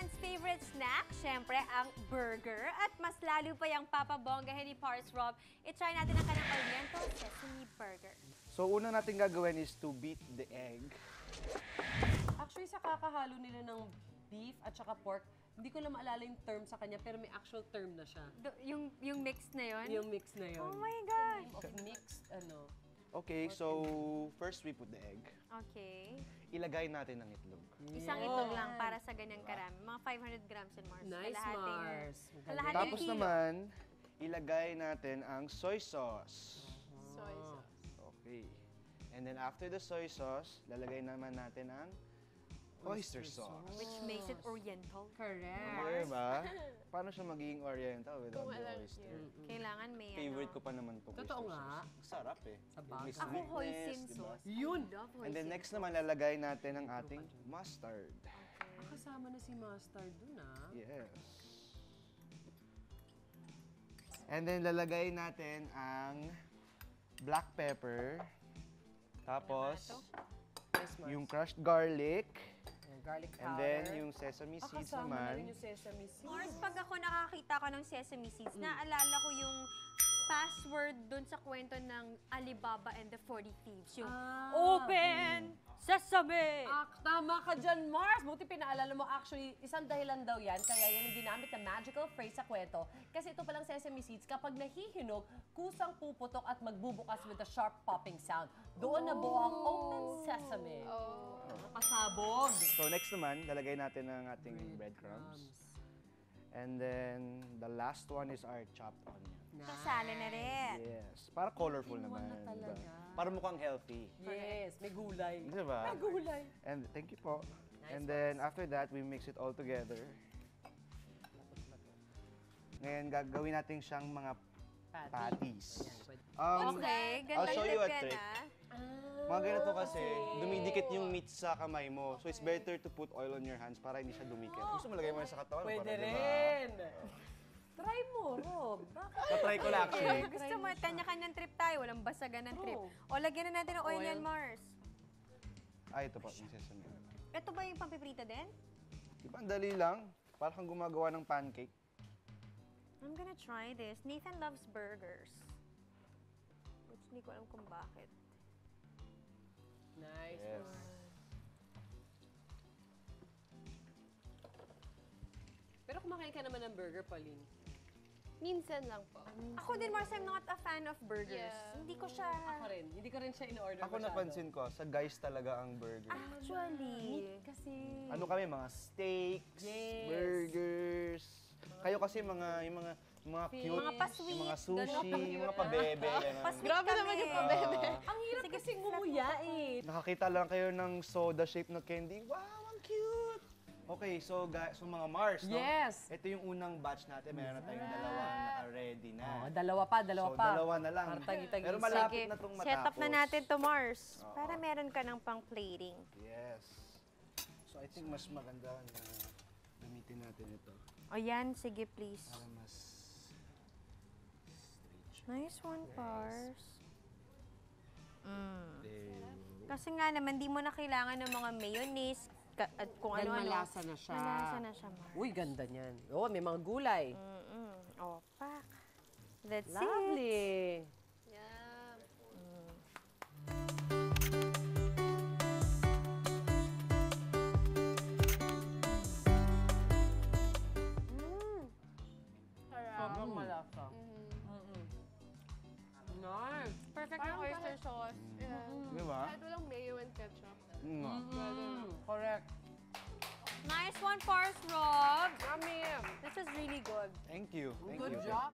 everyone's favorite snack, syempre ang burger. At mas lalo pa yung papabonggahin ni Pars Rob, i-try natin ang kanyang Oriental Sesame Burger. So, unang natin gagawin is to beat the egg. Actually, sa kakahalo nila ng beef at saka pork, hindi ko na maalala yung term sa kanya, pero may actual term na siya. Yung mix na yun? Yung mix na yun. Oh my gosh! Mixed, ano. Okay, so first we put the egg. Okay. Ilagay natin ang itlog. Isang itlog lang para sa ganyang karami. Mga 500 grams and more. Nice, Mars. Kalahating Tapos kilo. naman, ilagay natin ang soy sauce. Soy sauce. Okay. And then after the soy sauce, lalagay naman natin ang oyster sauce. Which makes it Oriental. Correct. Diba? Paano siya magiging oriental without Kung the alam oyster? Kailangan may Favorite ano. ko pa naman itong oyster Totoo nga. sauce. Sarap eh. Sabagay. May Ako sweetness, hoisin diba? sauce. Yun! I love And then hoisin next naman, lalagay natin ang ating mustard. Kasama na si Mustard dun, ah. Yes. And then lalagay natin ang black pepper. Tapos, Nice, Mars. yung crushed garlic. Yung garlic powder. And then yung sesame seeds kasama na naman. rin yung sesame seeds. Mars, pag ako nakakita ko ng sesame seeds, naalala ko yung password dun sa kwento ng Alibaba and the 40 Thieves. Yung Open Sesame! Tama ka dyan, Mars! Buti pinaalala mo. Actually, isang dahilan daw yan, kaya yan ang ginamit na magical phrase sa kwento. Kasi ito palang sesame seeds, kapag nahihinog, kusang puputok at magbubukas with a sharp popping sound. Doon nabuo ang Open Sesame. Pasabog! So next naman, lalagay natin ang ating breadcrumbs. And then, the last one is our chopped onion. Sasali na rin. Yes. Para colorful naman. na talaga. Diba? Para mukhang healthy. Yes, may gulay. Diba? May gulay. And thank you po. And then, after that, we mix it all together. Ngayon, gagawin natin siyang mga patties. Okay, I'll show you a ganda trick. na. Mga ganito kasi, dumidikit yung meat sa kamay mo. So, it's better to put oil on your hands para hindi siya dumikit. Gusto mo lagay mo sa katawan? Pwede para, diba? rin. Try mo, Rob. Bakit? Na-try ko na actually. Gusto mo, kanya-kanyang trip tayo. Walang basagan ng trip. O, lagyan na natin ng oil yan, Mars. Ah, ito po, yung sesame. Ito ba yung pampiprita din? Diba, ang dali lang. Parang kang gumagawa ng pancake. I'm gonna try this. Nathan loves burgers. Which hindi ko alam kung bakit. Nice. Yes. Pero kumakain ka naman ng burger, Pauline. Minsan lang po. Ako din, Mars, I'm not a fan of burgers. Yeah. Hindi ko siya... Ako rin. Hindi ko rin siya in-order Ako napansin ko, sa guys talaga ang burger. Actually. Kasi... Ano kami, mga steaks, Yes. burgers. Kayo kasi yung mga cute, Mga pa-sweet, yung mga sushi, ganun. yung mga pabebe. ganun. Pas-sweet Grabe kami. naman yung pabebe. Ang hirap kasi ngumuya eh. Nakakita lang kayo ng soda shape na candy. Wow, ang cute! Okay, so guys, so mga Mars, no? Yes. Ito yung unang batch natin. Meron na tayong dalawa na ready na. Oh, dalawa pa. So, dalawa na lang. Tagi-tagi. Pero malapit Sige, na itong matapos. set up na natin to, Mars. Para meron ka ng pang-plating. Yes. So, I think mas maganda na gamitin natin ito. O yan, sige please. Para mas straight. Nice one, Pars. There you go. Kasi nga naman, di mo na kailangan ng mga mayonnaise at kung Dahil ano-ano. malasa na siya. Malasa na siya, Mars. Uy, ganda niyan. Oh, may mga gulay. Oh, pak. That's it. Lovely. Yeah. Sobrang malasa. Nice. Perfect Parang na oyster oyster sauce. Yeah. Di ba? Kahit walang mayo and ketchup. Correct. Nice one, Pars Rob. Yummy! This is really good. Thank you. Thank Good you. job.